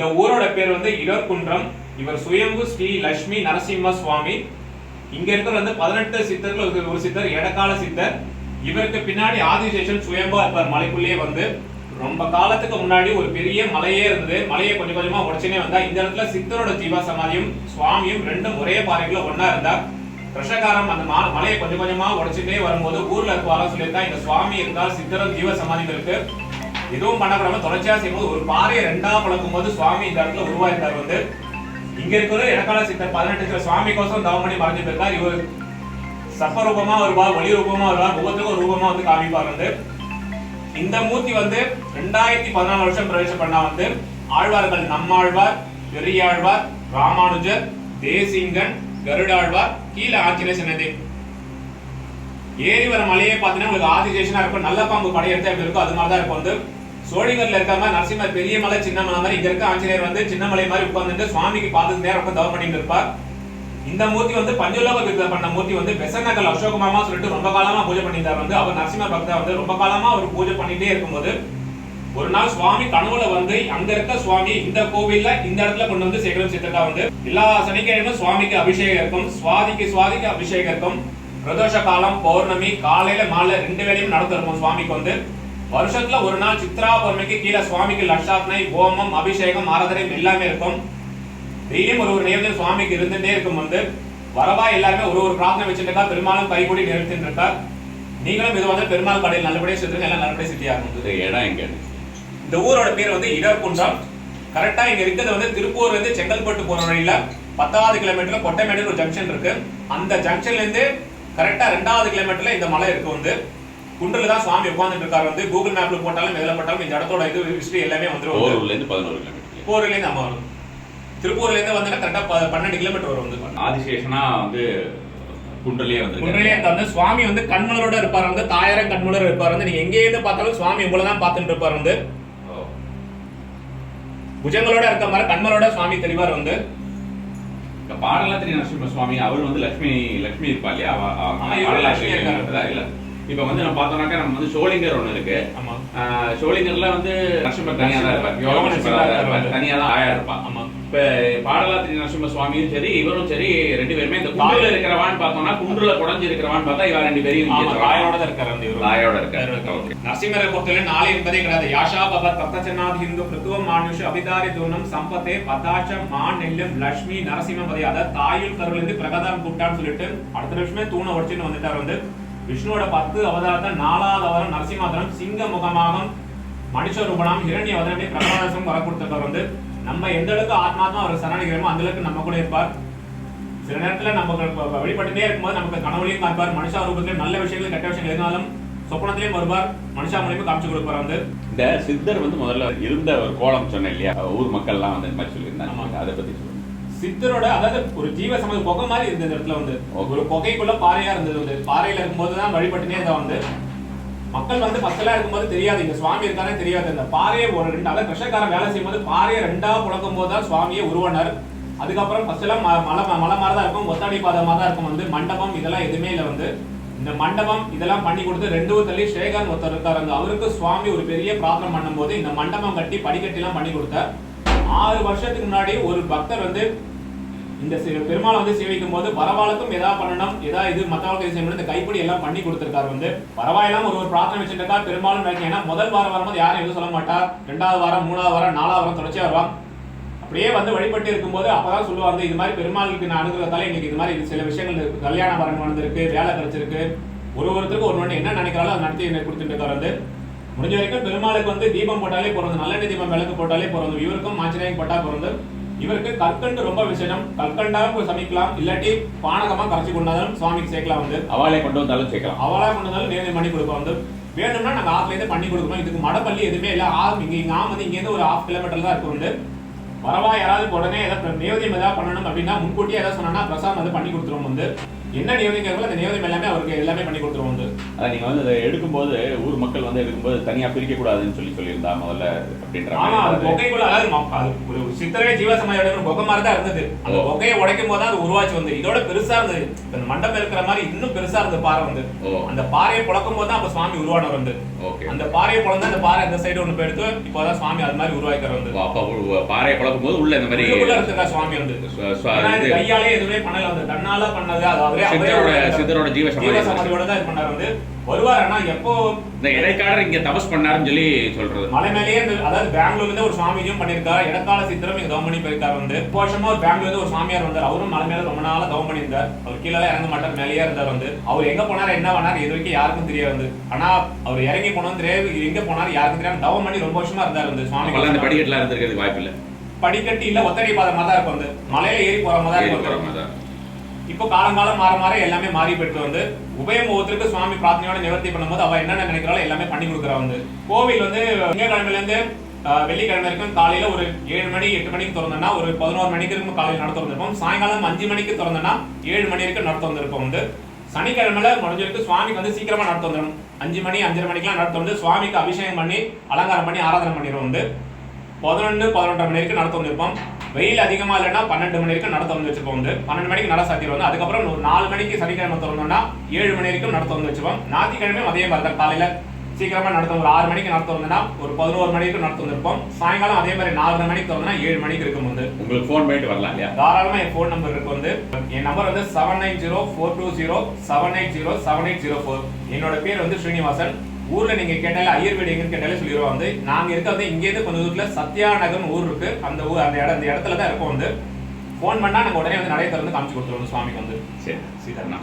இந்த ஊரோட பேர் வந்து இடர்குன்றம். இவர் சுயம்பு ஸ்ரீ லட்சுமி நரசிம்ம சுவாமி. இங்க இருக்கிற வந்து 18 சித்தர்கள் ஒரு சித்தர் எடக்கால சித்தர். இவருக்கு பின்னாடி ஆதிசேஷன் சுயம்பா இருப்பார் மலைக்குள்ளேயே வந்து. ரொம்ப காலத்துக்கு முன்னாடி ஒரு பெரிய மலையே இருந்தது. மலையை கொஞ்சம் கொஞ்சமா உடச்சுனே வந்தா இந்த இடத்துல சித்தரோட ஜீவ சமாதியும் சுவாமியும் ரெண்டும் ஒரே பாறைக்குள்ள ஒன்னா இருந்தா பிரஷகாரம் அந்த மலையை கொஞ்சம் கொஞ்சமா உடைச்சுட்டே வரும்போது ஊர்ல இருப்பாலும் சொல்லியிருக்கா இந்த சுவாமி இருந்தால் சித்தரும் ஜீவ சமாதியும் இருக்கு, எதுவும் பண்ணக்கூடாம தொடர்ச்சியா செய்யும்போது ஒரு பாறையை ரெண்டா பழக்கும் போது சுவாமி இந்த இடத்துல உருவாயிருந்தார் வந்து. இங்க இருக்கிற இடக்கால சித்தர் 18 சுவாமி கோசம் தவம் பண்ணி மறைஞ்சிட்டு இருக்கார். இவர் சப்ப ரூபமா வருவார், ஒளி ரூபமா வருவார், ஒவ்வொருத்தருக்கும் ஒரு ரூபமா வந்து காமிப்பார் வந்து. இந்த மூர்த்தி வந்து 2014 வருஷம் பிரவேசம் பண்ணா வந்து ஆழ்வார்கள் நம்மாழ்வார், பெரியாழ்வார், ராமானுஜர், தேசிங்கன், கருடாழ்வார், கீழே ஆஞ்சநேய ஏறி வர மலையே பார்த்தீங்கன்னா உங்களுக்கு ஆதிசேஷனா இருக்கும், நல்ல பாம்பு படையெடுத்து எப்படி இருக்கும் அது மாதிரி தான் இருக்கும் வந்து. சோழிகர்ல இருக்க மாதிரி நரசிம்மர் பெரிய மலை சின்ன மலை மாதிரி இங்க இருக்க ஆஞ்சநேயர் வந்து சின்ன மலை மாதிரி உட்கார்ந்துட்டு சுவாமிக்கு பார்த்து நேரம் உட்காந்து தவம் பண்ணிட்டு இருப்பார். இந்த மூர்த்தி வந்து பஞ்சலோக விருது பண்ண மூர்த்தி வந்து பெசநகல் அசோகமாமா சொல்லிட்டு ரொம்ப காலமா பூஜை பண்ணிட்டார் வந்து. அவர் நரசிம்மர் பக்தா வந்து ரொம்ப காலமா அவர் பூஜை பண்ணிட்டே இருக்கும்போது ஒரு நாள் சுவாமி கனவுல வந்து அங்க இருக்க சுவாமி இந்த கோவில்ல இந்த இடத்துல கொண்டு வந்து சேகரம் சித்தக்கா வந்து எல்லா சனிக்கிழமையும் சுவாமிக்கு அபிஷேகம் இருக்கும், சுவாதிக்கு அபிஷேகம் இருக்கும். பிரதோஷ காலம் பௌர்ணமி காலையில மாலை 2 வேளையும் நடந்திருக்கும் சுவாமிக்கு வந்து. வருஷத்துல ஒரு நாள் சித்ரா பௌர்ணமிக்கு கீழே சுவாமிக்கு லட்சாத்னை ஹோமம் அபிஷேகம் ஆராதனை எல்லாமே இருக்கும். டெய்லியும் ஒரு நேர்தல் சுவாமிக்கு இருந்துட்டே இருக்கும் வந்து. வரவா எல்லாருமே ஒரு பிரார்த்தனை வச்சுருக்கா, பெருமாளும் கைகூடி நிறுத்திட்டு இருக்கா. நீங்களும் இது வந்து பெருமாள் கடையில் நல்லபடியாக செஞ்சுருங்க, எல்லாம் நல்லபடியாக சித்தியாகும். இடம் எங்க? இந்த ஊரோட பேர் வந்து இடர்குன்றம். கரெக்டா இங்க இருக்கிறது வந்து திருப்பூர்ல இருந்து செங்கல்பட்டு போற வழியில 10வது கிலோமீட்டர்ல கொட்டைமேடு ஒரு ஜங்ஷன் இருக்கு. அந்த ஜங்ஷன்ல இருந்து கரெக்டா 2வது கிலோமீட்டர்ல இந்த மலை இருக்கு வந்து. குன்றில தான் சுவாமி உட்கார்ந்துட்டு இருக்காரு வந்து. கூகுள் மேப்ல போட்டாலும் எதுல போட்டாலும் இந்த இடத்தோட இது ஹிஸ்டரி எல்லாமே வந்துரும். போரூர்ல இருந்து 11 கிலோமீட்டர். போரூர்ல இருந்து ஆமா வரும். திருப்பூர்ல இருந்து வந்தா கரெக்டா 12 கிலோமீட்டர் வரும் வந்து. ஆதிசேஷனா வந்து குன்றலே வந்து சுவாமி வந்து கண்மலரோட இருப்பார் வந்து. தாயாரம் கண்மலர் இருப்பார் வந்து. நீங்க எங்கே இருந்து பார்த்தாலும் சுவாமி உங்களை தான் பார்த்துட்டு இருப்பார் வந்து. புஜங்களோட இருக்க மாதிரி கண்மலோட சுவாமி தெளிவார் வந்து. பாடலாத்திரி நரசிம்ம சுவாமி அவர் வந்து லட்சுமி இருப்பா இல்லையா? இல்ல இப்ப வந்து நம்ம பார்த்தோம்னாக்கா நம்ம வந்து சோளிங்கர் ஒண்ணு இருக்கு. சோளிங்கர்ல வந்து நரசிம்மர் தனியா தான் இருப்பார், தனியா தான் ஆயா இருப்பான். இப்ப பாடலாத்திரி நரசிம்ம சுவாமியும் சரி இவரும் சரி 2 பேருமே இந்த குன்றுல இருக்கிறவான்னு பார்த்தோம்னா குன்றுல குடஞ்சு இருக்கிறவான்னு பார்த்தா இவ 2 பேரையும் ராயோட தான் இருக்காரு. ராயோட இருக்காரு. நரசிம்மரை பொறுத்தவரை 4 என்பதே கிடையாது. யாஷா பகத் பக்தச்சனாத் ஹிந்து பிருத்துவம் மானுஷ அபிதாரி தூணம் சம்பத்தே பதாச்சம் மான் நெல்லும் லட்சுமி நரசிம்ம பதி. அதாவது தாயுள் கருவில இருந்து பிரகதாரம் கூப்பிட்டான்னு சொல்லிட்டு அடுத்த நிமிஷமே தூணை உடச்சுன்னு வந்துட்டார் வந்து. விஷ்ணுவோட 10 அவதாரத்தை 4வது அவதாரம் நரசிம்மாவதாரம் சிங்க முகமாகம் மனுஷ ரூபணம் ஹிரண்ய அவதாரமே பிரகலாதம் வர கொடுத்தவர் வந்து. நம்ம எந்த அளவுக்கு ஆத்மாத்மா அவர் சரணடைகிறோமோ அந்த அளவுக்கு நம்ம கூட இருப்பார். சில நேரத்துல நம்ம வழிபட்டுட்டே இருக்கும்போது நமக்கு கனவுலையும் காப்பார், மனுஷா ரூபத்திலையும் நல்ல விஷயங்கள் கெட்ட விஷயங்கள் இருந்தாலும் சொப்பனத்திலையும் வருவார், மனுஷா மூலியமா காமிச்சு கொடுப்பார் வந்து. இந்த சித்தர் வந்து முதல்ல இருந்த ஒரு கோலம் சொன்னேன் இல்லையா, ஊர் மக்கள் எல்லாம் வந்து இந்த மாதிரி சொல்லியிருந்தாங்க, அதை பத்தி சொல்லுங்க. சித்தரோட அதாவது ஒரு ஜீவ சமாதி குகை மாதிரி இருந்தது. இந்த இடத்துல வந்து ஒரு குகைக்குள்ள பாறையா இருந்தது வந்து. பாறையில இருக்கும்போது தான் வழிபட்டுனே இருந்தா வந்து. மக்கள் வந்து ஃபர்ஸ்ட்லாம் இருக்கும்போது தெரியாது இங்க சுவாமி இருக்கானே தெரியாது. இந்த பாறையை ஒரு 2 அதாவது கிருஷ்ணக்காரன் வேலை செய்யும் போது பாறையை 2ஆ புழக்கும் போது தான் சுவாமியை உருவானார். அதுக்கப்புறம் ஃபர்ஸ்ட் எல்லாம் மலை மாதிரி தான் இருக்கும், ஒத்தாடி பாதமாக தான் இருக்கும் வந்து. மண்டபம் இதெல்லாம் எதுவுமே இல்லை வந்து. இந்த மண்டபம் இதெல்லாம் பண்ணி கொடுத்து 2 தள்ளி சேகர் ஒருத்தர் இருக்கார் வந்து. அவருக்கு சுவாமி ஒரு பெரிய பிரார்த்தனை பண்ணும்போது இந்த மண்டபம் கட்டி படிக்கட்டி எல்லாம் பண்ணி கொடுத்தார். 6 வருஷத்துக்கு முன்னாடி ஒரு பக்தர் வந்து இந்த பெருமாளை வந்து சேவிக்கும் போது பரவாயில்லைக்கும் எதா பண்ணணும், எதா இது மற்றவர்களுக்கு செய்யணும், இந்த கைப்படி எல்லாம் பண்ணி கொடுத்திருக்காரு வந்து. பரவாயில்லாம் ஒரு பிரார்த்தனை வச்சுருக்கா பெருமாளும் நினைக்க. ஏன்னா முதல் வாரம் வரும்போது யாரும் எதுவும் சொல்ல மாட்டா. 2வது வாரம் 3வது வாரம் 4வது வாரம் தொடர்ச்சியா வருவாங்க. அப்படியே வந்து வழிபட்டு இருக்கும்போது அப்பதான் சொல்லுவாங்க இது மாதிரி பெருமாளுக்கு நான் அனுகிறதால எங்களுக்கு இது மாதிரி சில விஷயங்கள் இருக்கு, கல்யாண வரன் வந்திருக்கு, வேலை கிடைச்சிருக்கு, ஒருத்தருக்கு ஒரு என்ன நினைக்கிறாலும் அதை நடத்தி கொடுத்துட்டு இருக்காரு வந்து. முடிஞ்ச வரைக்கும் பெருமாளுக்கு வந்து தீபம் போட்டாலே போறது, நல்லெண்ணெய் தீபம் விளக்கு போட்டாலே போறது. இவருக்கும் ஆஞ்சநேயன் பட்டா போறது. இவருக்கு கற்கண்டு ரொம்ப விசேஷம். கற்கண்டாவும் சமைக்கலாம், இல்லாட்டி பானகமா கரைச்சி கொண்டாலும் சுவாமிக்கு சேர்க்கலாம் வந்து. அவளை கொண்டு வந்தாலும் சேர்க்கலாம், அவளா கொண்டு வந்தாலும் நேரம் பண்ணி கொடுப்போம் வந்து. வேணும்னா நாங்க ஆத்துல இருந்து பண்ணி கொடுக்கணும். இதுக்கு மடப்பள்ளி எதுவுமே இல்லை. இங்க வந்து இங்க இருந்து ஒரு 1/2 கிலோமீட்டர் தான் இருக்கு வந்து. வரவா யாராவது உடனே ஏதாவது நேவதியம் ஏதாவது பண்ணணும் அப்படின்னா முன்கூட்டியே ஏதாவது சொன்னா பிரசாதம் வந்து பண்ணி கொடுத்துருவோம் வந்து. என்ன நியோதிக்கிறோம் அந்த நியோதியம் எல்லாமே அவருக்கு எல்லாமே பண்ணி கொடுத்துருவோம் வந்து. அதான் நீங்க வந்து அதை எடுக்கும்போது ஊர் மக்கள் வந்து எடுக்கும்போது தனியா பிரிக்க கூடாதுன்னு சொல்லியிருந்தா முதல்ல அப்படின்ற. ஆமா, அது பொக்கைக்குள்ள அதாவது ஒரு சித்தரவே ஜீவசமாதியோட பொக்கை மாதிரி தான் இருந்தது. அந்த பொக்கையை உடைக்கும் போது அது உருவாச்சு வந்து. இதோட பெருசா இருந்தது. இந்த மண்டபம் இருக்கிற மாதிரி இன்னும் பெருசா இருந்தது பாறை வந்து. அந்த பாறையை புழக்கும் போது தான் அப்ப சுவாமி உருவானவர் வந்து. ஓகே. அந்த பாறையை பொளந்து அந்த பாறை அந்த சைடு ஒண்ணு போயிடுத்து இப்போதான் சுவாமி அது மாதிரி உருவாக்கிற வந்து. அப்ப பாறையை பொளக்கும் போது உள்ள இந்த மாதிரி உள்ள இருக்கா சுவாமி வந்து. கையாலே எதுவுமே பண்ணல வந்து, தன்னால பண்ணது. அது அவரே சித்தரோட ஜீவ சமாதியோட தான் இது பண்ணாரு வந்து. வருவார். ஆனா எப்போ இந்த இடைக்காலர் இங்க தபஸ் பண்ணாருன்னு சொல்லி சொல்றது. மலை மேலேயே அதாவது பெங்களூர்ல இருந்து ஒரு சுவாமியும் பண்ணிருக்காரு. இடக்கால சித்தரும் இங்க தவம் பண்ணி போயிருக்காரு வந்து. வருஷமா ஒரு பெங்களூர்ல இருந்து ஒரு சாமியார் வந்தார். அவரும் மலை மேல ரொம்ப நாளா தவம் பண்ணியிருந்தார். அவர் கீழே இறங்க மாட்டார், மேலேயே இருந்தார் வந்து. அவர் எங்க போனாரு என்ன பண்ணாரு இது வரைக்கும் யாருக்கும் தெரியாது வந்து. ஆனா அவர் இறங்கி போனோம் தெரியாது, எங்க போனாரு யாருக்கும் தெரியாது. தவம் பண்ணி ரொம்ப வருஷமா இருந்தார் வந்து சுவாமி. அந்த படிக்கட்டுல இருந்திருக்கிறது வாய்ப்பு இல்ல. படிக்கட்டு இல்ல, ஒத்தடி பாதை மாதிரி தான் இருக்கும் வந்து. மலையில ஏறி போற மாதிரி இருக்கும். இப்போ காலங்காலம் மாற மாற எல்லாமே மாறி போயிட்டு வந்து உபயமுகத்திற்கு சுவாமி பிரார்த்தனையோட நிவர்த்தி பண்ணும்போது அவ என்னென்ன நினைக்கிறாளோ எல்லாமே பண்ணி கொடுக்குறா வந்து. கோவில் வந்து திங்கட்கிழமையில இருந்து வெள்ளிக்கிழமை வரைக்கும் காலையில ஒரு 7 மணி 8 மணிக்கு திறந்தோம்னா ஒரு 11 மணிக்கு இருக்கும் காலையில் நடத்த வந்திருப்போம். சாயங்காலம் 5 மணிக்கு திறந்தோம்னா 7 மணி வரைக்கும் நடத்த வந்திருப்போம் வந்து. சனிக்கிழமையில முடிஞ்சிருக்கு சுவாமிக்கு வந்து சீக்கிரமா நடத்த வந்துடும். 5 மணி 5:30 மணிக்கெல்லாம் நடத்த வந்து சுவாமிக்கு அபிஷேகம் பண்ணி அலங்காரம் பண்ணி ஆராதனை பண்ணிடுவோம் வந்து. 11 11:30 மணி வரைக்கும் நடத்த வந்திருப்போம். வெயில் அதிகமா இல்லைன்னா 12 மணி வரைக்கும் நடத்த வந்து வச்சிருப்போம் வந்து. 12 மணிக்கு நட சாத்திடுவோம். அதுக்கப்புறம் ஒரு 4 மணிக்கு சனிக்கிழமை திறந்தோம்னா 7 மணி வரைக்கும் நடத்த வந்து வச்சிருப்போம். ஞாயிற்றுக்கிழமை அதே மாதிரி தான் காலையில சீக்கிரமா நடத்த ஒரு 6 மணிக்கு நடத்த வந்தோம்னா ஒரு 11 மணி வரைக்கும் நடத்த வந்திருப்போம். சாயங்காலம் அதே மாதிரி 4:30 மணிக்கு திறந்தோம்னா 7 மணிக்கு இருக்கும் வந்து. உங்களுக்கு ஃபோன் பண்ணிட்டு வரலாம் இல்லையா? தாராளமா என் ஃபோன் நம்பர் இருக்கு வந்து. என் நம்பர் வந்து 790420780780. என்னோட பேர் வந்து ஸ்ரீனிவாசன். ஊர்ல நீங்க கேட்டாலே ஐயர் வீடு எங்கன்னு கேட்டாலே சொல்லிடுவோம் வந்து. நாங்க இருக்க வந்து இங்கே இருந்து கொஞ்சம் தூரத்துல சத்யா நகர்னு ஊர் இருக்கு. அந்த ஊர் அந்த இடத்துல தான் இருக்கும் வந்து. ஃபோன் பண்ணா நாங்க உடனே வந்து நடைய திறந்து காமிச்சு கொடுத்துருவோம் சுவாமிக்கு வந்து. சரி சீதா.